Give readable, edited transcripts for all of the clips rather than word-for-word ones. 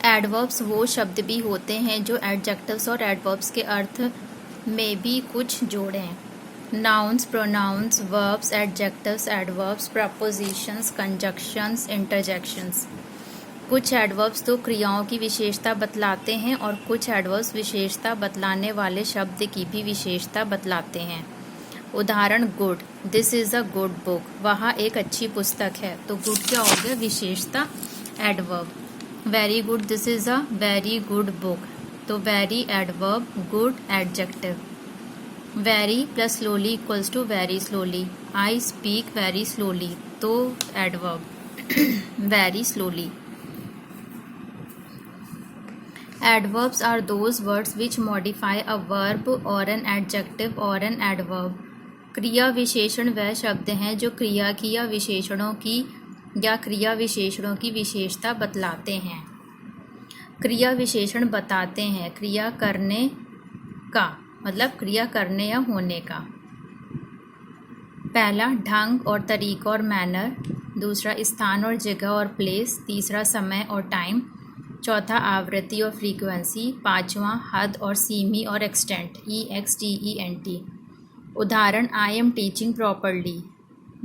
Adverbs वो शब्द भी होते हैं जो एडजेक्टिव्स और एडवर्ब्स के अर्थ में भी कुछ जोड़ें। Nouns, pronouns, verbs, adjectives, adverbs, prepositions, conjunctions, interjections. कुछ एडवर्ब्स तो क्रियाओं की विशेषता बतलाते हैं और कुछ एडवर्ब्स विशेषता बतलाने वाले शब्द की भी विशेषता बतलाते हैं। उदाहरण good, this is a good book, वहाँ एक अच्छी पुस्तक है। तो गुड क्या हो गया? विशेषता, adverb. Very good, this is a very good book, तो very adverb, good adjective. Very plus slowly equals to very slowly, I speak very slowly, तो adverb very slowly. Adverbs are those words which modify a verb or an adjective or an adverb. क्रिया विशेषण वह शब्द हैं जो क्रिया की या क्रिया विशेषणों की विशेषता बतलाते हैं। क्रिया विशेषण बताते हैं क्रिया करने का, मतलब क्रिया करने या होने का। पहला ढंग और तरीका और मैनर, दूसरा स्थान और जगह और प्लेस, तीसरा समय और टाइम, चौथा आवृत्ति और फ्रीक्वेंसी, पांचवा हद और सीमी और एक्सटेंट, EXTENT। उदाहरण आई एम टीचिंग प्रॉपरली,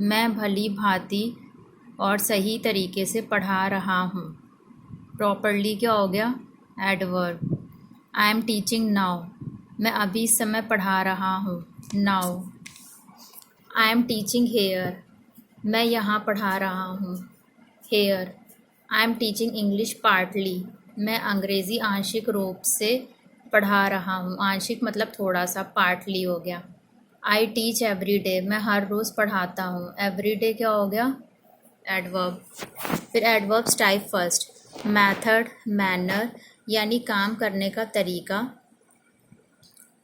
मैं भली भांति और सही तरीके से पढ़ा रहा हूँ। प्रॉपरली क्या हो गया? Adverb. I am teaching now, मैं अभी इस समय पढ़ा रहा हूँ, now. I am teaching here, मैं यहाँ पढ़ा रहा हूँ, here. I am teaching English partly, मैं अंग्रेज़ी आंशिक रूप से पढ़ा रहा हूँ। आंशिक मतलब थोड़ा सा, पार्टली हो गया। आई टीच एवरी डे, मैं हर रोज़ पढ़ाता हूँ। एवरी डे क्या हो गया? एडवर्ब। फिर adverbs type first, method, manner यानी काम करने का तरीका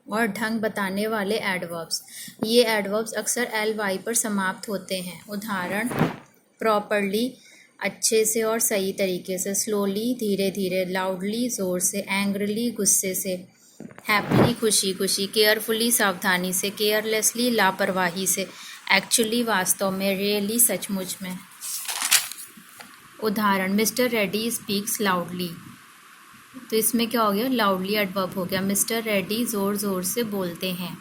और ढंग बताने वाले एडवर्ब्स। ये एडवर्ब्स अक्सर LY पर समाप्त होते हैं। उदाहरण प्रॉपरली, अच्छे से और सही तरीके से, स्लोली धीरे धीरे, लाउडली ज़ोर से, एंग्रीली गुस्से से, हैप्पीली खुशी खुशी, केयरफुली सावधानी से, केयरलेसली लापरवाही से, एक्चुअली वास्तव में, रियली सचमुच में। उदाहरण मिस्टर रेड्डी स्पीक्स लाउडली, तो इसमें क्या हो गया? लाउडली एडवर्ब हो गया। मिस्टर रेड्डी ज़ोर ज़ोर से बोलते हैं।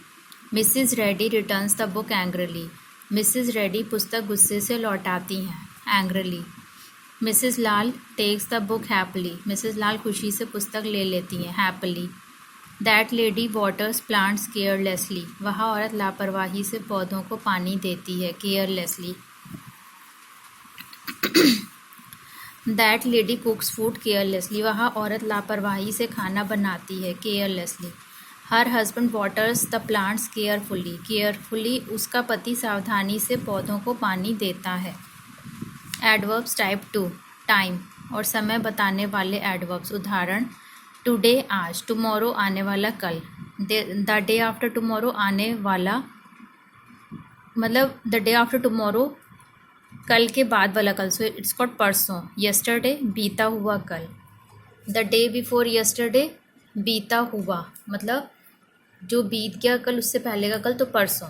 Mrs Reddy returns the book angrily, Mrs Reddy पुस्तक गुस्से से लौटाती हैं, angrily. Mrs Lal takes the book happily, Mrs Lal खुशी से पुस्तक ले लेती हैं, happily. That lady waters plants carelessly, वह औरत लापरवाही से पौधों को पानी देती है, carelessly. That lady cooks food carelessly, वह औरत लापरवाही से खाना बनाती है, carelessly. Her husband waters the plants carefully, carefully उसका पति सावधानी से पौधों को पानी देता है। एडवर्ब्स टाइप 2, टाइम और समय बताने वाले एडवर्ब्स। उदाहरण टुडे आज, टुमारो आने वाला कल, द डे आफ्टर टुमारो आने वाला, मतलब द डे आफ्टर टुमारो कल के बाद वाला कल, सो इट्स कॉल्ड परसों। यस्टरडे बीता हुआ कल, द डे बिफोर यस्टरडे बीता हुआ, मतलब जो बीत गया कल उससे पहले का कल, तो परसों।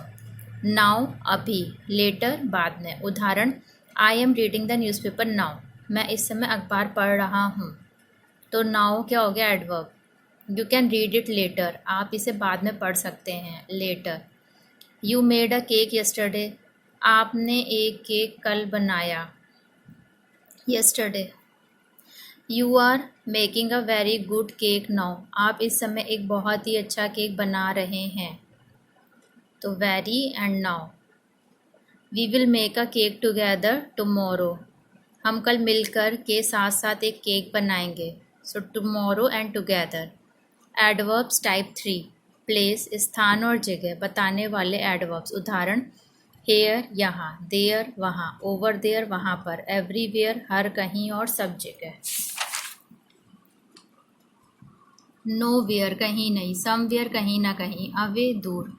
नाउ अभी, लेटर बाद में। उदाहरण I am reading the newspaper now, मैं इस समय अखबार पढ़ रहा हूँ, तो नाउ क्या हो गया? Adverb. You can read it later, आप इसे बाद में पढ़ सकते हैं, later. You made a cake yesterday, आपने एक केक कल बनाया, yesterday. You are making a very good cake now, आप इस समय एक बहुत ही अच्छा केक बना रहे हैं, तो very and now. We will make a cake together tomorrow, हम कल मिलकर के साथ साथ एक केक बनाएंगे, so tomorrow and together. Adverbs type 3, place स्थान और जगह बताने वाले एडवर्ब्स। उदाहरण हेयर यहाँ, देयर वहाँ, ओवर देयर वहाँ पर, एवरीवेयर हर कहीं और सब जगह। नोवेयर कहीं नहीं, समवेयर कहीं ना कहीं, अवे दूर,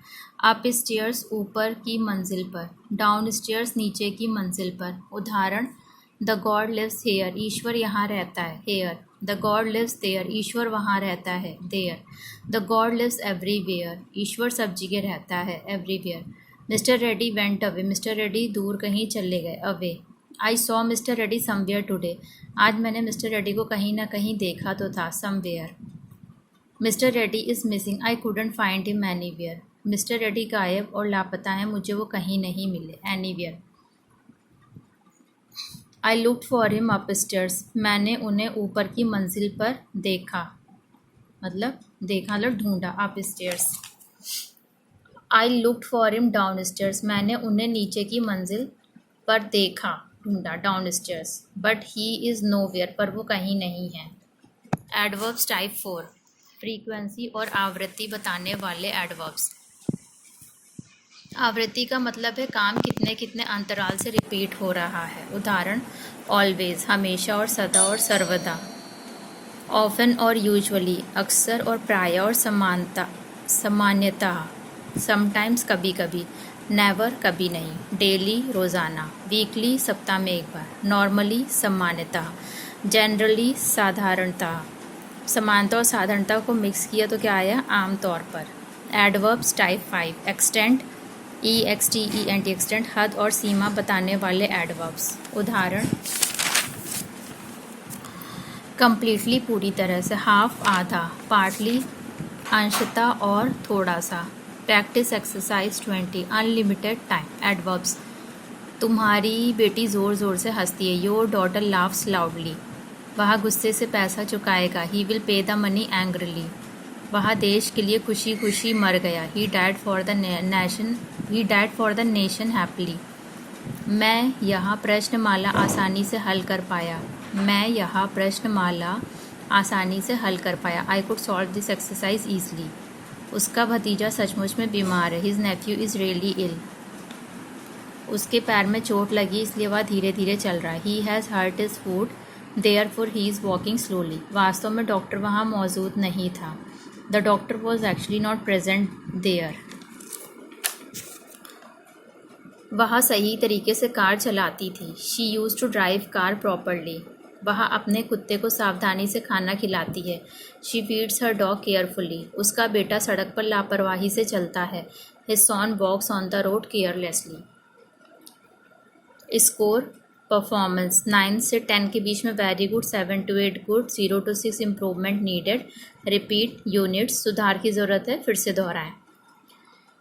अप स्टेयर्स ऊपर की मंजिल पर, डाउन स्टेयर्स नीचे की मंजिल पर। उदाहरण द गॉड लिव्स हेयर, ईश्वर यहाँ रहता है, here. The God lives there, ईश्वर वहाँ रहता है, there. The God lives everywhere, ईश्वर सब जगह रहता है, everywhere. Mr Reddy went away, Mr Reddy दूर कहीं चले गए, away. I saw Mr Reddy somewhere today. आज मैंने मिस्टर रेड्डी को कहीं ना कहीं देखा तो था, somewhere. Mister Reddy is missing, I couldn't find him anywhere. Mister Reddy गायब और लापता हैं, मुझे वो कहीं नहीं मिले, anywhere. I looked for him upstairs, मैंने उन्हें ऊपर की मंजिल पर देखा, मतलब ढूंढा, upstairs. I looked for him downstairs, मैंने उन्हें नीचे की मंजिल पर देखा, ढूंढा, downstairs. But he is nowhere, पर वो कहीं नहीं है। एडवर्ब्स टाइप 4, फ्रीक्वेंसी और आवृत्ति बताने वाले एडवर्ब्स। आवृत्ति का मतलब है काम कितने कितने अंतराल से रिपीट हो रहा है। उदाहरण, ऑलवेज, हमेशा और सदा और सर्वदा। ऑफन और यूजुअली, अक्सर और प्राय और सामान्यतः। समटाइम्स, कभी कभी। नेवर, कभी नहीं। डेली, रोज़ाना। वीकली, सप्ताह में एक बार। नॉर्मली, सामान्यतः। जनरली, साधारणतः। समानता और साधारणता को मिक्स किया तो क्या आया, आमतौर पर। Adverbs type 5, extend, EXTENT, extend, हद और सीमा बताने वाले एडवर्ब्स। उदाहरण, कंप्लीटली, पूरी तरह से। हाफ, आधा। पार्टली, अंशतः और थोड़ा सा। Practice exercise 20, unlimited time. Adverbs, तुम्हारी बेटी ज़ोर ज़ोर से हंसती है, योर डॉटर लाफ्स लाउडली। वह गुस्से से पैसा चुकाएगा, he will pay the money angrily. वह देश के लिए खुशी खुशी मर गया, he died for the nation happily. मैं यह प्रश्नमाला आसानी से हल कर पाया, मैं यह प्रश्नमाला आसानी से हल कर पाया। I could solve this exercise easily. उसका भतीजा सचमुच में बीमार है, हिज नेफ्यू इज़ रियली इल। उसके पैर में चोट लगी इसलिए वह धीरे धीरे चल रहा है, he has hurt his foot therefore he is walking slowly. वास्तव में डॉक्टर वहाँ मौजूद नहीं था, the doctor was actually not present there. वह सही तरीके से कार चलाती थी, she use to drive car properly. वह अपने कुत्ते को सावधानी से खाना खिलाती है, she feeds her dog carefully. उसका बेटा सड़क पर लापरवाही से चलता है, his son walks on the road carelessly. Score, performance 9 से 10 के बीच में very good, 7 to 8 good, 0 to 6 improvement needed. Repeat, units, सुधार की ज़रूरत है, फिर से दोहराएं।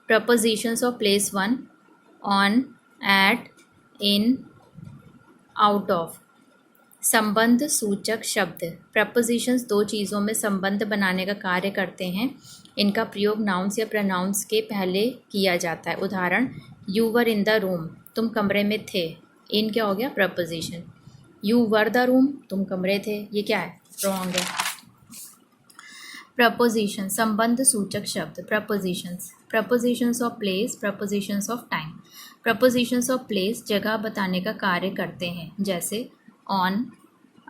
Prepositions of place 1, on, at, in, out of. संबंध सूचक शब्द। प्रपोजिशंस दो चीज़ों में संबंध बनाने का कार्य करते हैं। इनका प्रयोग नाउन्स या प्रोनाउंस के पहले किया जाता है। उदाहरण, you were in the room, तुम कमरे में थे। इन क्या हो गया, preposition. You were the room, तुम कमरे थे, ये क्या है, रॉन्ग है। प्रपोजिशन, संबंध सूचक शब्द। Prepositions, prepositions of place, prepositions of time. Prepositions of place जगह बताने का कार्य करते हैं, जैसे on,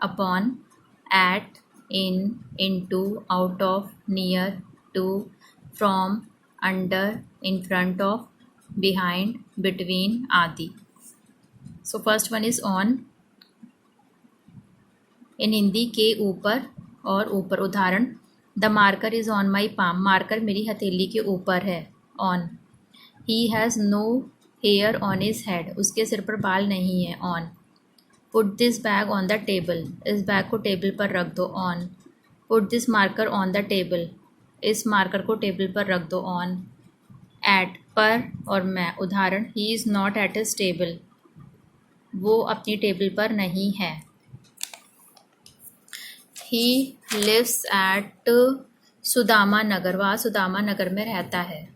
upon, at, in, into, out of, near, to, from, under, in front of, behind, between आदि। So first one is on. In Hindi, के ऊपर और ऊपर। उदाहरण, the marker is on my palm, marker मेरी हथेली के ऊपर है, on. He has no hair on his head, उसके सिर पर बाल नहीं है, on. Put this bag on the table, इस बैग को टेबल पर रख दो, on. Put this marker on the table, इस मार्कर को टेबल पर रख दो, ऑन। एट, पर और मैं। उदाहरण, he is not at his table, वो अपनी टेबल पर नहीं है। ही लिव्स एट सुदामा नगर, वह सुदामा नगर में रहता है।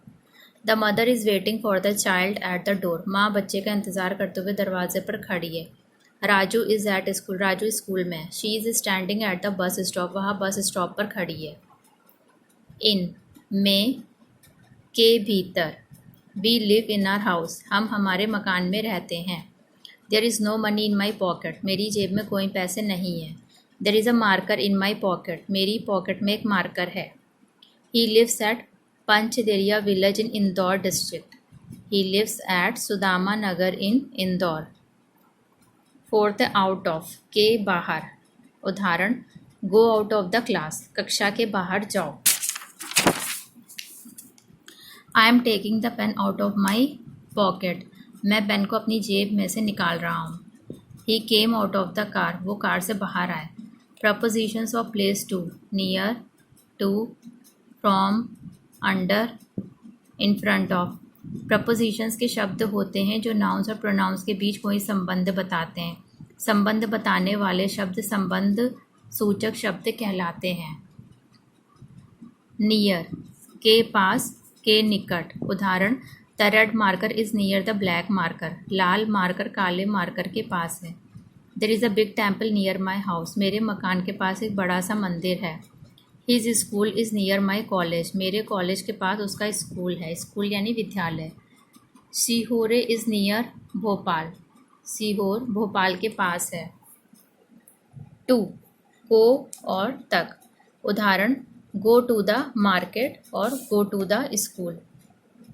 The mother is waiting for the child at the door, माँ बच्चे का इंतज़ार करते हुए दरवाजे पर खड़ी है। Raju is at school, Raju school में। She is standing at the bus stop, वह बस स्टॉप पर खड़ी है। इन, में, के भीतर। We live in our house, हम हमारे मकान में रहते हैं। There is no money in my pocket, मेरी जेब में कोई पैसे नहीं है। There is a marker in my pocket, मेरी पॉकेट में एक मार्कर है। He lives at Panchderiya village in Indore district, he lives at Sudama Nagar in Indore. Fourth, out of, के बाहर। उदाहरण, go out of the class, कक्षा के बाहर जाओ। I am taking the pen out of my pocket, मैं पेन को अपनी जेब में से निकाल रहा हूँ। He came out of the car, वो कार से बाहर आए। Prepositions of place to, near, to, from, under, in front of. Prepositions के शब्द होते हैं जो नाउन्स और प्रोनाउंस के बीच कोई संबंध बताते हैं। संबंध बताने वाले शब्द संबंध सूचक शब्द कहलाते हैं। नियर, के पास, के निकट। उदाहरण, the red marker is near the black marker, लाल मार्कर काले मार्कर के पास है। There is a big temple near my house, मेरे मकान के पास एक बड़ा सा मंदिर है। His school is near my college, मेरे कॉलेज के पास उसका स्कूल है, स्कूल यानी विद्यालय। सीहोरे इज़ नियर भोपाल, सीहोर भोपाल के पास है। टू, को और तक। उदाहरण, गो टू द मार्केट और go to the school.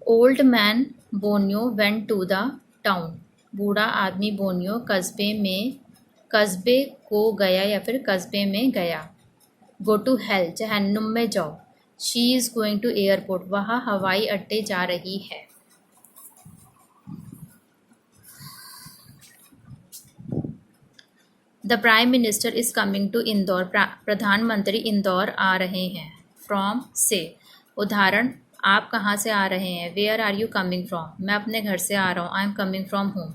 Old man Bonio went to the town, बूढ़ा आदमी बोनियो कस्बे को गया या फिर कस्बे में गया। गो टू हेल, जहन्नुम में जाओ। She is going to airport, वह हवाई अड्डे जा रही है। The prime minister is coming to Indore, प्रधानमंत्री इंदौर आ रहे हैं। फ्रॉम, से। उदाहरण, आप कहाँ से आ रहे हैं? Where are you coming from, मैं अपने घर से आ रहा हूँ। I am coming from home.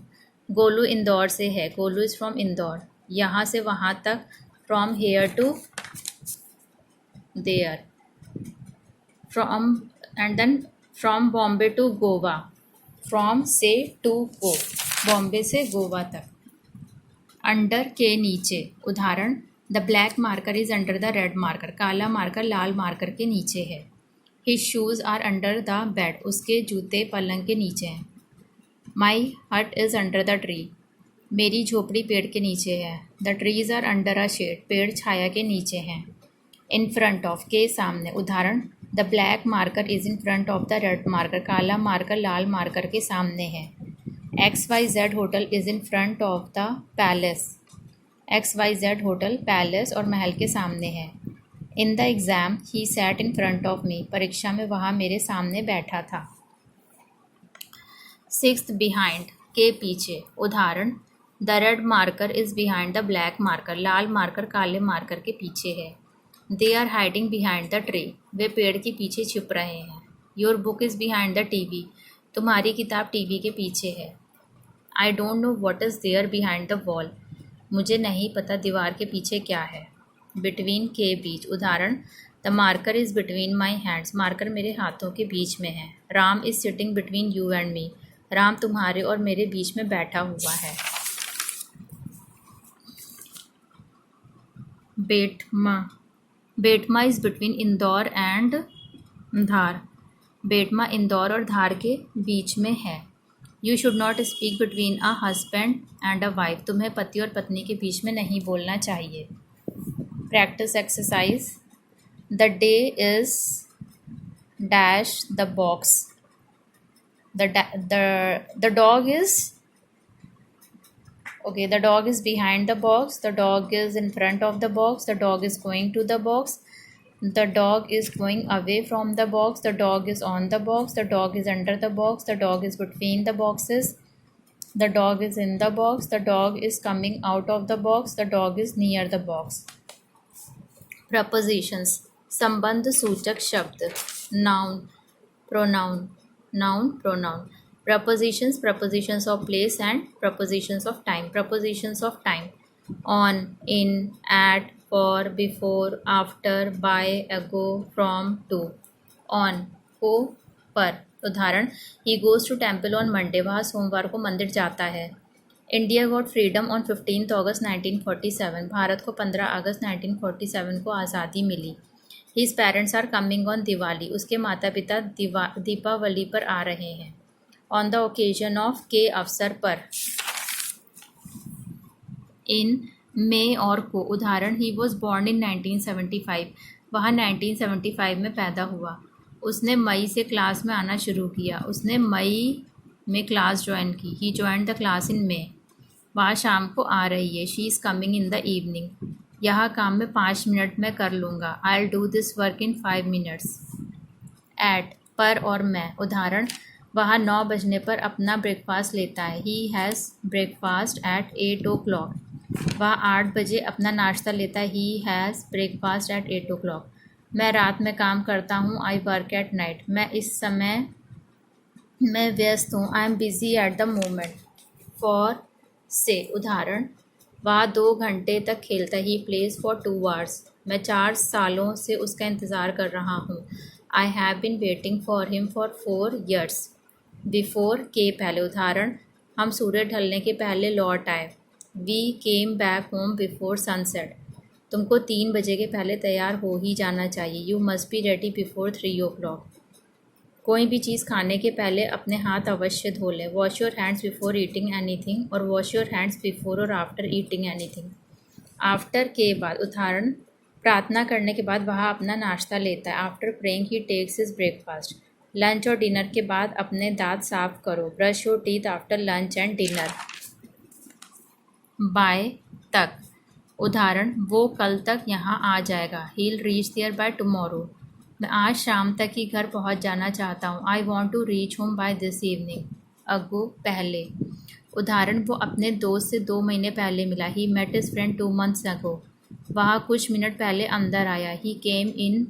Golu Indore से है, गोलू इज़ फ्रॉम इंदौर। यहाँ से वहाँ तक, from here to there. From and then from Bombay to Goa, from से टू गो, बॉम्बे से गोवा तक। अंडर, के नीचे। उदाहरण, the black marker is under the red marker, काला मार्कर लाल मार्कर के नीचे है। His shoes are under the bed, उसके जूते पलंग के नीचे हैं। माई हट इज़ अंडर द ट्री, मेरी झोपड़ी पेड़ के नीचे है। The trees are under a shade, पेड़ छाया के नीचे हैं। इन फ्रंट ऑफ, के सामने। उदाहरण, the black marker is in front of the red marker, काला मार्कर लाल मार्कर के सामने है। XYZ hotel is in front of the palace, XYZ hotel palace और महल के सामने है। In the exam he sat in front of me, परीक्षा में वहाँ मेरे सामने बैठा था। सिक्स्थ, बिहाइंड, के पीछे। उदाहरण, the red marker is behind the black marker, लाल मार्कर काले मार्कर के पीछे है। They are hiding behind the tree, वे पेड़ के पीछे छिप रहे हैं। Your book is behind the TV, तुम्हारी किताब टीवी के पीछे है। I don't know what is there behind the wall, मुझे नहीं पता दीवार के पीछे क्या है। बिटवीन, के बीच। उदाहरण, the marker is between my hands, marker मेरे हाथों के बीच में है। Ram is sitting between you and me, Ram तुम्हारे और मेरे बीच में बैठा हुआ है। Betma, Betma is between Indore and Dhar, Betma Indore और धार के बीच में है। You should not speak between a husband and a wife, तुम्हें पति और पत्नी के बीच में नहीं बोलना चाहिए। Practice exercise, the day is dash the box, the dog is, okay, the dog is behind the box, the dog is in front of the box, the dog is going to the box, the dog is going away from the box, the dog is on the box, the dog is under the box, the dog is between the boxes, the dog is in the box, the dog is coming out of the box, the dog is near the box. Prepositions, संबंध सूचक शब्द। Noun, pronoun, noun, pronoun. Prepositions, prepositions of place and prepositions of time. Prepositions of time, on, in, at, for, before, after, by, ago, from, to. On, को, पर। उदाहरण, he goes to temple on Monday, वह सोमवार को मंदिर जाता है। India got freedom on 15 अगस्त 1947, भारत को 15 अगस्त 1947 को आज़ादी मिली। His parents are coming on Diwali, उसके माता पिता दीपावली पर आ रहे हैं। ऑन द ओकेजन ऑफ, के अवसर पर। इन, में और को। उदाहरण, ही वॉज बॉर्न इन 1975, वह 1975 में पैदा हुआ। उसने मई से क्लास में आना शुरू किया, उसने मई में क्लास ज्वाइन की। He join the class in May, वह शाम को आ रही है। She is coming in the evening, यह काम मैं 5 मिनट में कर लूँगा। I will do this work in 5 minutes. At, पर और मैं। उदाहरण, वह 9 बजने पर अपना ब्रेकफास्ट लेता है। He has breakfast at 8 o'clock। वह 8 बजे अपना नाश्ता लेता है। He has breakfast at 8 o'clock। मैं रात में काम करता हूँ। I work at night. मैं इस समय मैं व्यस्त हूँ। I am busy at the moment. For से उदाहरण, वह 2 घंटे तक खेलता। He plays for 2 hours। मैं 4 सालों से उसका इंतज़ार कर रहा हूँ। I have been waiting for him for 4 years। Before के पहले उदाहरण, हम सूर्य ढलने के पहले लौट आए। We came back home before sunset. तुमको 3 बजे के पहले तैयार हो ही जाना चाहिए। You must be ready before 3 o'clock। कोई भी चीज़ खाने के पहले अपने हाथ अवश्य धो लें। Wash your hands before eating anything और वॉश योर हैंड्स बिफोर और आफ्टर ईटिंग एनीथिंग। आफ्टर के बाद उदाहरण, प्रार्थना करने के बाद वह अपना नाश्ता लेता है। After praying he takes his breakfast. Lunch और डिनर के बाद अपने दांत साफ करो। Brush your teeth after lunch and dinner. By तक उदाहरण, वो कल तक यहाँ आ जाएगा। He'll reach there by tomorrow। मैं आज शाम तक ही घर पहुँच जाना चाहता हूँ। I want to reach home by this evening। अगो पहले उदाहरण, वो अपने दोस्त से 2 महीने पहले मिला। He met his friend 2 months ago। वह कुछ मिनट पहले अंदर आया। He came in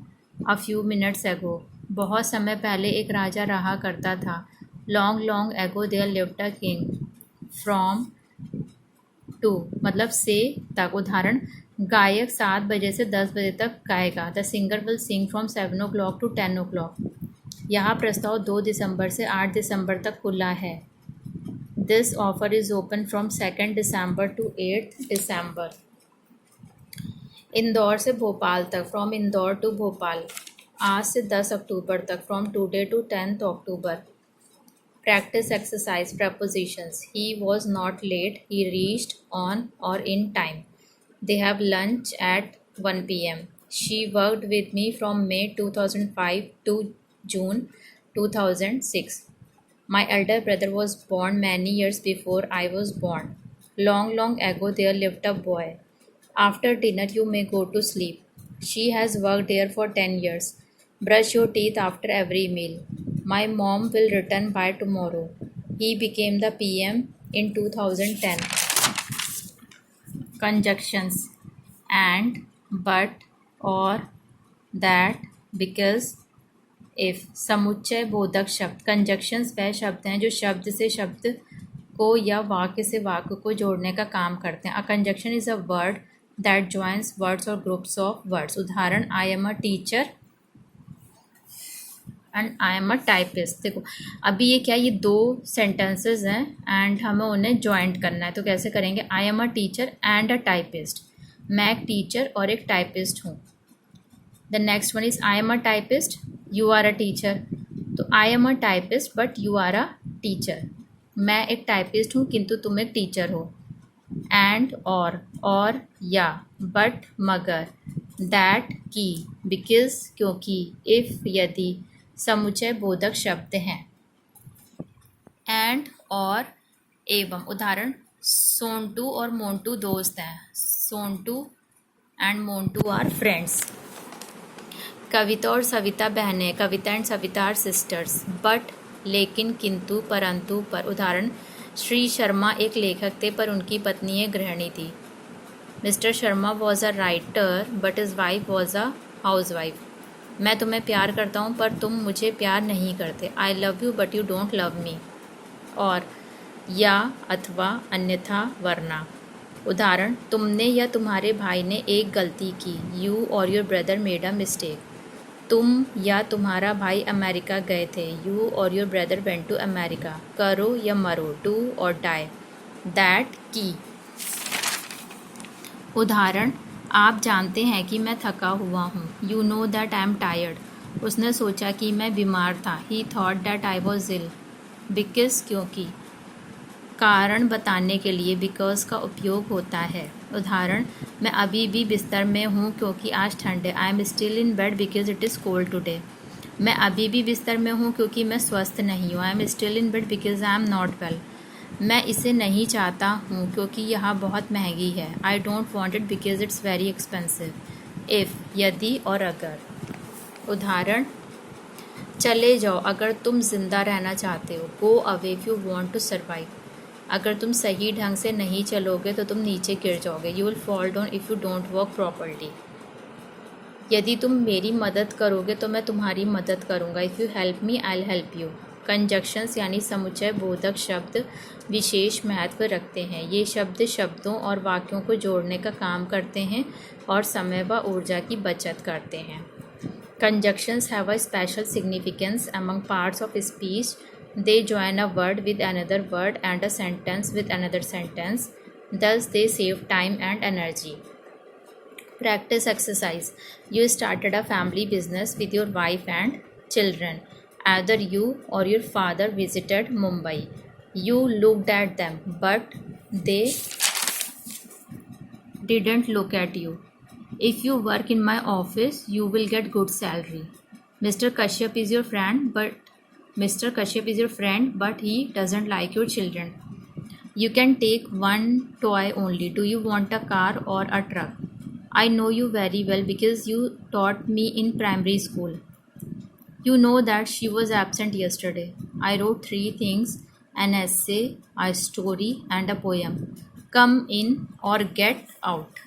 a few minutes ago। बहुत समय पहले एक राजा रहा करता था। Long long ago there lived a king। From to मतलब से तक उदाहरण, गायक 7 बजे से 10 बजे तक गाएगा। The singer will sing from 7 o'clock to 10 o'clock। यहाँ प्रस्ताव 2 दिसंबर से 8 दिसंबर तक खुला है। This offer is open from 2 December to 8 दिसंबर। इंदौर से भोपाल तक, फ्रॉम इंदौर टू भोपाल। आज से 10 अक्टूबर तक, from today to 10th October। Practice exercise prepositions। He was not late। He reached on or in time। They have lunch at 1 p.m। She worked with me from May 2005 to June 2006। My elder brother was born many years before I was born। Long long ago there lived a boy। After dinner you may go to sleep। She has worked there for 10 years। Brush your teeth after every meal। My mom will return by tomorrow। He became the PM in 2010। Conjunctions and, but, or, that, because, if। समुच्चय बोधक शब्द। Conjunctions वह शब्द हैं जो शब्द से शब्द को या वाक्य से वाक्य को जोड़ने का काम करते हैं। A conjunction is a word that joins words और ग्रुप्स ऑफ वर्ड्स। उदाहरण, I am a teacher and I am a typist. देखो अभी ये क्या, ये 2 सेंटेंसेस हैं एंड हमें उन्हें ज्वाइंट करना है। तो कैसे करेंगे, I am a teacher and a typist. मैं एक टीचर और एक टाइपिस्ट हूँ। The next one is I am a typist, you are a teacher. तो I am a typist but you are a teacher. मैं एक टाइपिस्ट हूँ किंतु तुम एक टीचर हो। एंड और या, बट मगर, दैट की, बिकॉज क्योंकि, इफ़ यदि समुच्चय बोधक शब्द हैं। एंड और एवं। उदाहरण, सोंटू और मोंटू दोस्त हैं। Sontu and Montu are friends. Kavita और सविता बहनें। Kavita and Savita are sisters. But, लेकिन, किंतु, परंतु, पर। उदाहरण, श्री शर्मा एक लेखक थे पर उनकी पत्नी एक गृहिणी थी। Mister Sharma was a writer but his wife was a house wife. मैं तुम्हें प्यार करता हूँ पर तुम मुझे प्यार नहीं करते। I love you but you don't love me. और या, अथवा, अन्यथा, वरना। उदाहरण, तुमने या तुम्हारे भाई ने एक गलती की। यू और your brother made a mistake. तुम या तुम्हारा भाई अमेरिका गए थे। यू और your brother went to America. करो या मरो, डू और डाई। दैट की। उदाहरण, आप जानते हैं कि मैं थका हुआ हूँ। You know that I am tired. उसने सोचा कि मैं बीमार था। He thought that I was ill. Because क्योंकि। कारण बताने के लिए बिकॉज का उपयोग होता है। उदाहरण, मैं अभी भी बिस्तर में हूँ क्योंकि आज ठंड है। I am still in bed because it is cold today. मैं अभी भी बिस्तर में हूँ क्योंकि मैं स्वस्थ नहीं हूँ। I am still in bed because I am not well. मैं इसे नहीं चाहता हूँ क्योंकि यह बहुत महंगी है। I don't want it because it's very expensive. If, यदि और अगर। उदाहरण, चले जाओ अगर तुम जिंदा रहना चाहते हो। Go away if you want to survive. अगर तुम सही ढंग से नहीं चलोगे तो तुम नीचे गिर जाओगे। You will fall down if you don't work properly. यदि तुम मेरी मदद करोगे तो मैं तुम्हारी मदद करूँगा। If you help me I will help you. Conjunctions यानी समुच्चय बोधक शब्द विशेष महत्व रखते हैं। ये शब्द शब्दों और वाक्यों को जोड़ने का काम करते हैं और समय व ऊर्जा की बचत करते हैं। Conjunctions have a special significance among parts of speech. They join a word with another word and a sentence with another sentence. Thus, they save time and energy. Practice exercise. You started a family business with your wife and children. Either you or your father visited Mumbai. You looked at them, but they didn't look at you. If you work in my office, you will get good salary. Mr. Kashyap is your friend, but he doesn't like your children. You can take one toy only. Do you want a car or a truck? I know you very well because you taught me in primary school. You know that she was absent yesterday. I wrote 3 things: an essay, a story, and a poem. Come in or get out.